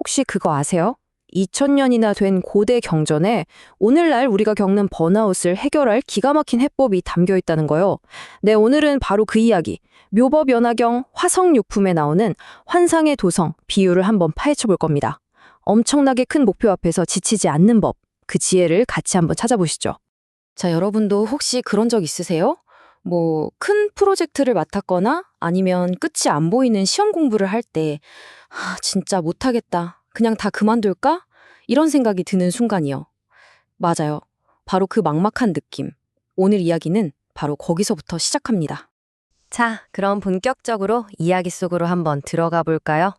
혹시 그거 아세요? 2000년이나 된 고대 경전에 오늘날 우리가 겪는 번아웃을 해결할 기가 막힌 해법이 담겨 있다는 거요. 네, 오늘은 바로 그 이야기. 묘법연화경 화성육품에 나오는 환상의 도성, 비유를 한번 파헤쳐 볼 겁니다. 엄청나게 큰 목표 앞에서 지치지 않는 법, 그 지혜를 같이 한번 찾아보시죠. 자, 여러분도 혹시 그런 적 있으세요? 큰 프로젝트를 맡았거나 아니면 끝이 안 보이는 시험 공부를 할 때, 진짜 못하겠다. 그냥 다 그만둘까? 이런 생각이 드는 순간이요. 맞아요. 바로 그 막막한 느낌. 오늘 이야기는 바로 거기서부터 시작합니다. 자, 그럼 본격적으로 이야기 속으로 한번 들어가 볼까요?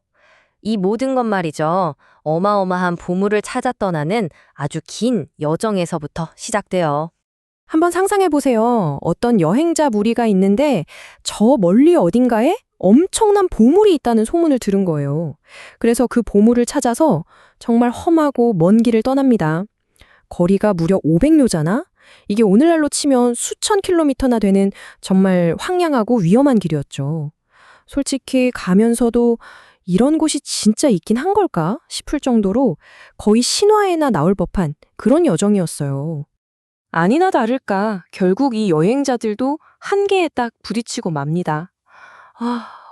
이 모든 것 말이죠. 어마어마한 보물을 찾아 떠나는 아주 긴 여정에서부터 시작돼요. 한번 상상해 보세요. 어떤 여행자 무리가 있는데 저 멀리 어딘가에 엄청난 보물이 있다는 소문을 들은 거예요. 그래서 그 보물을 찾아서 정말 험하고 먼 길을 떠납니다. 거리가 무려 500료잖아? 이게 오늘날로 치면 수천 킬로미터나 되는 정말 황량하고 위험한 길이었죠. 솔직히 가면서도 이런 곳이 진짜 있긴 한 걸까 싶을 정도로 거의 신화에나 나올 법한 그런 여정이었어요. 아니나 다를까 결국 이 여행자들도 한계에 딱 부딪히고 맙니다.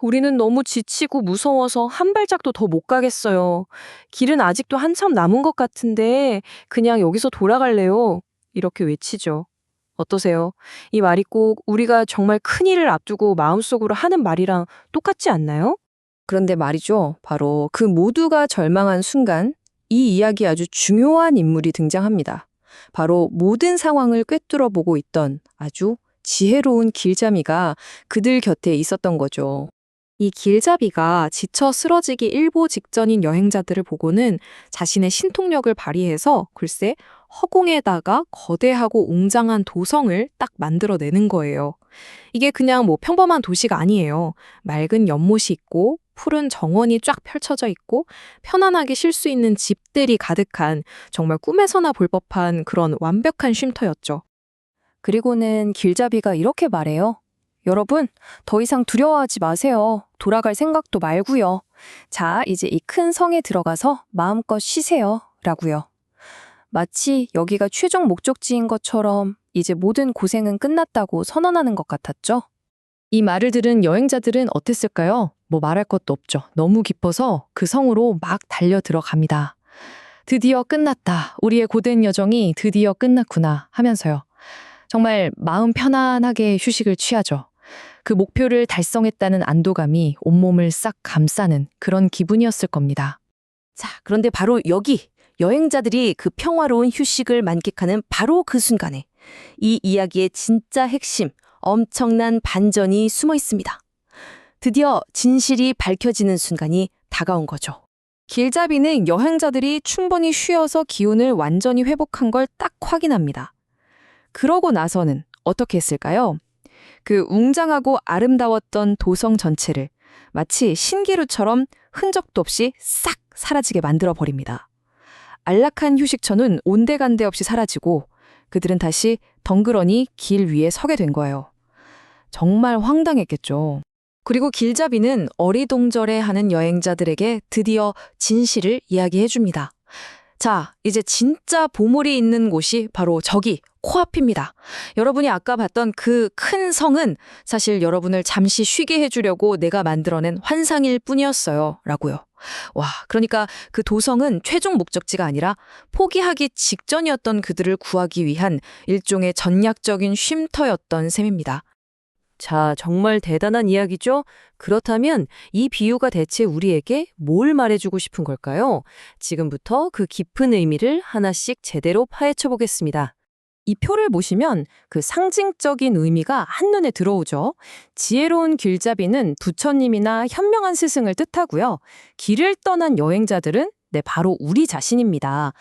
우리는 너무 지치고 무서워서 한 발짝도 더 못 가겠어요. 길은 아직도 한참 남은 것 같은데 그냥 여기서 돌아갈래요. 이렇게 외치죠. 어떠세요? 이 말이 꼭 우리가 정말 큰일을 앞두고 마음속으로 하는 말이랑 똑같지 않나요? 그런데 말이죠. 바로 그 모두가 절망한 순간 이 이야기에 아주 중요한 인물이 등장합니다. 바로 모든 상황을 꿰뚫어 보고 있던 아주 지혜로운 길잡이가 그들 곁에 있었던 거죠. 이 길잡이가 지쳐 쓰러지기 일보 직전인 여행자들을 보고는 자신의 신통력을 발휘해서 글쎄 허공에다가 거대하고 웅장한 도성을 딱 만들어내는 거예요. 이게 그냥 평범한 도시가 아니에요. 맑은 연못이 있고 푸른 정원이 쫙 펼쳐져 있고 편안하게 쉴 수 있는 집들이 가득한 정말 꿈에서나 볼 법한 그런 완벽한 쉼터였죠. 그리고는 길잡이가 이렇게 말해요. 여러분, 더 이상 두려워하지 마세요. 돌아갈 생각도 말고요. 자, 이제 이 큰 성에 들어가서 마음껏 쉬세요. 라고요. 마치 여기가 최종 목적지인 것처럼 이제 모든 고생은 끝났다고 선언하는 것 같았죠. 이 말을 들은 여행자들은 어땠을까요? 말할 것도 없죠. 너무 기뻐서 그 성으로 막 달려 들어갑니다. 드디어 끝났다. 우리의 고된 여정이 드디어 끝났구나 하면서요. 정말 마음 편안하게 휴식을 취하죠. 그 목표를 달성했다는 안도감이 온몸을 싹 감싸는 그런 기분이었을 겁니다. 자, 그런데 바로 여기 여행자들이 그 평화로운 휴식을 만끽하는 바로 그 순간에 이 이야기의 진짜 핵심, 엄청난 반전이 숨어 있습니다. 드디어 진실이 밝혀지는 순간이 다가온 거죠. 길잡이는 여행자들이 충분히 쉬어서 기운을 완전히 회복한 걸 딱 확인합니다. 그러고 나서는 어떻게 했을까요? 그 웅장하고 아름다웠던 도성 전체를 마치 신기루처럼 흔적도 없이 싹 사라지게 만들어버립니다. 안락한 휴식처는 온데간데 없이 사라지고 그들은 다시 덩그러니 길 위에 서게 된 거예요. 정말 황당했겠죠. 그리고 길잡이는 어리동절해하는 여행자들에게 드디어 진실을 이야기해 줍니다. 자, 이제 진짜 보물이 있는 곳이 바로 저기 코앞입니다. 여러분이 아까 봤던 그 큰 성은 사실 여러분을 잠시 쉬게 해주려고 내가 만들어낸 환상일 뿐이었어요. 라고요. 와, 그러니까 그 도성은 최종 목적지가 아니라 포기하기 직전이었던 그들을 구하기 위한 일종의 전략적인 쉼터였던 셈입니다. 자, 정말 대단한 이야기죠? 그렇다면 이 비유가 대체 우리에게 뭘 말해주고 싶은 걸까요? 지금부터 그 깊은 의미를 하나씩 제대로 파헤쳐 보겠습니다. 이 표를 보시면 그 상징적인 의미가 한눈에 들어오죠. 지혜로운 길잡이는 부처님이나 현명한 스승을 뜻하고요. 길을 떠난 여행자들은 바로 우리 자신입니다.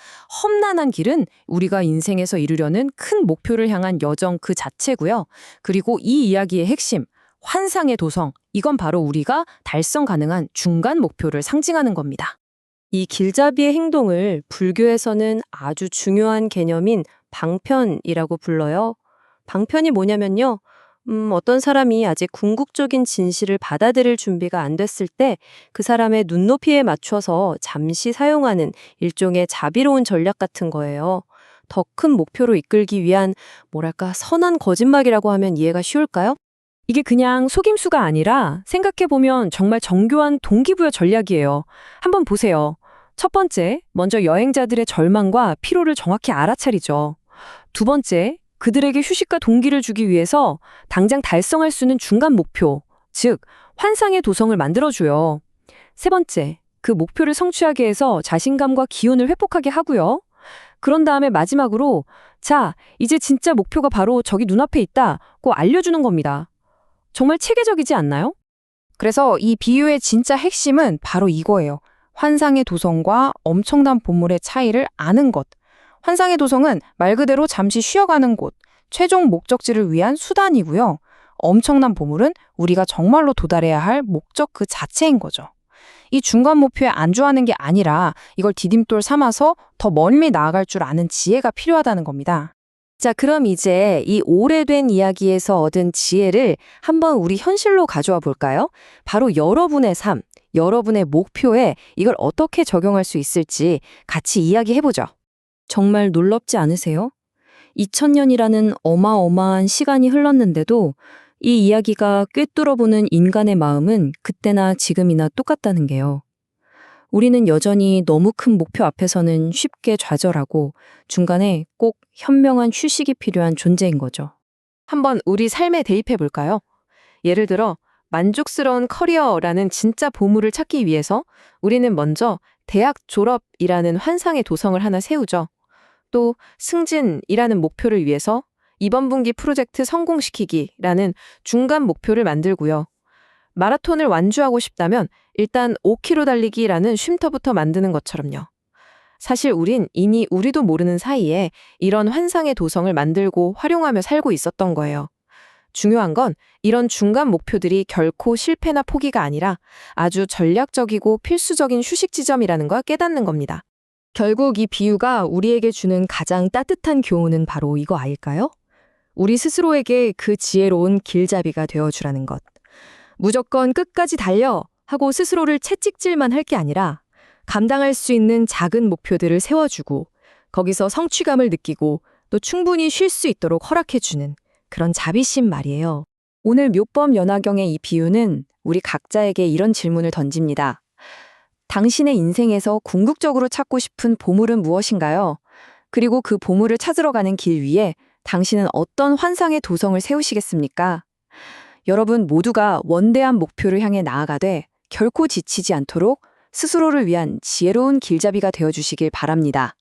험난한 길은 우리가 인생에서 이루려는 큰 목표를 향한 여정 그 자체고요. 그리고 이 이야기의 핵심, 환상의 도성, 이건 바로 우리가 달성 가능한 중간 목표를 상징하는 겁니다. 이 길잡이의 행동을 불교에서는 아주 중요한 개념인 방편이라고 불러요. 방편이 뭐냐면요. 어떤 사람이 아직 궁극적인 진실을 받아들일 준비가 안 됐을 때 그 사람의 눈높이에 맞춰서 잠시 사용하는 일종의 자비로운 전략 같은 거예요. 더 큰 목표로 이끌기 위한 뭐랄까 선한 거짓말이라고 하면 이해가 쉬울까요? 이게 그냥 속임수가 아니라 생각해보면 정말 정교한 동기부여 전략이에요. 한번 보세요. 첫 번째, 먼저 여행자들의 절망과 피로를 정확히 알아차리죠. 두 번째, 그들에게 휴식과 동기를 주기 위해서 당장 달성할 수 있는 중간 목표, 즉 환상의 도성을 만들어줘요. 세 번째, 그 목표를 성취하게 해서 자신감과 기운을 회복하게 하고요. 그런 다음에 마지막으로 자, 이제 진짜 목표가 바로 저기 눈앞에 있다고 알려주는 겁니다. 정말 체계적이지 않나요? 그래서 이 비유의 진짜 핵심은 바로 이거예요. 환상의 도성과 엄청난 보물의 차이를 아는 것. 환상의 도성은 말 그대로 잠시 쉬어가는 곳, 최종 목적지를 위한 수단이고요. 엄청난 보물은 우리가 정말로 도달해야 할 목적 그 자체인 거죠. 이 중간 목표에 안주하는 게 아니라 이걸 디딤돌 삼아서 더 멀리 나아갈 줄 아는 지혜가 필요하다는 겁니다. 자, 그럼 이제 이 오래된 이야기에서 얻은 지혜를 한번 우리 현실로 가져와 볼까요? 바로 여러분의 삶, 여러분의 목표에 이걸 어떻게 적용할 수 있을지 같이 이야기해보죠. 정말 놀랍지 않으세요? 2000년이라는 어마어마한 시간이 흘렀는데도 이 이야기가 꿰뚫어보는 인간의 마음은 그때나 지금이나 똑같다는 게요. 우리는 여전히 너무 큰 목표 앞에서는 쉽게 좌절하고 중간에 꼭 현명한 휴식이 필요한 존재인 거죠. 한번 우리 삶에 대입해 볼까요? 예를 들어 만족스러운 커리어라는 진짜 보물을 찾기 위해서 우리는 먼저 대학 졸업이라는 환상의 도성을 하나 세우죠. 또 승진이라는 목표를 위해서 이번 분기 프로젝트 성공시키기라는 중간 목표를 만들고요. 마라톤을 완주하고 싶다면 일단 5km 달리기라는 쉼터부터 만드는 것처럼요. 사실 우린 이미 우리도 모르는 사이에 이런 환상의 도성을 만들고 활용하며 살고 있었던 거예요. 중요한 건 이런 중간 목표들이 결코 실패나 포기가 아니라 아주 전략적이고 필수적인 휴식 지점이라는 걸 깨닫는 겁니다. 결국 이 비유가 우리에게 주는 가장 따뜻한 교훈은 바로 이거 아닐까요? 우리 스스로에게 그 지혜로운 길잡이가 되어주라는 것. 무조건 끝까지 달려 하고 스스로를 채찍질만 할 게 아니라 감당할 수 있는 작은 목표들을 세워주고 거기서 성취감을 느끼고 또 충분히 쉴 수 있도록 허락해주는 그런 자비심 말이에요. 오늘 묘법 연화경의 이 비유는 우리 각자에게 이런 질문을 던집니다. 당신의 인생에서 궁극적으로 찾고 싶은 보물은 무엇인가요? 그리고 그 보물을 찾으러 가는 길 위에 당신은 어떤 환상의 도성을 세우시겠습니까? 여러분 모두가 원대한 목표를 향해 나아가되 결코 지치지 않도록 스스로를 위한 지혜로운 길잡이가 되어주시길 바랍니다.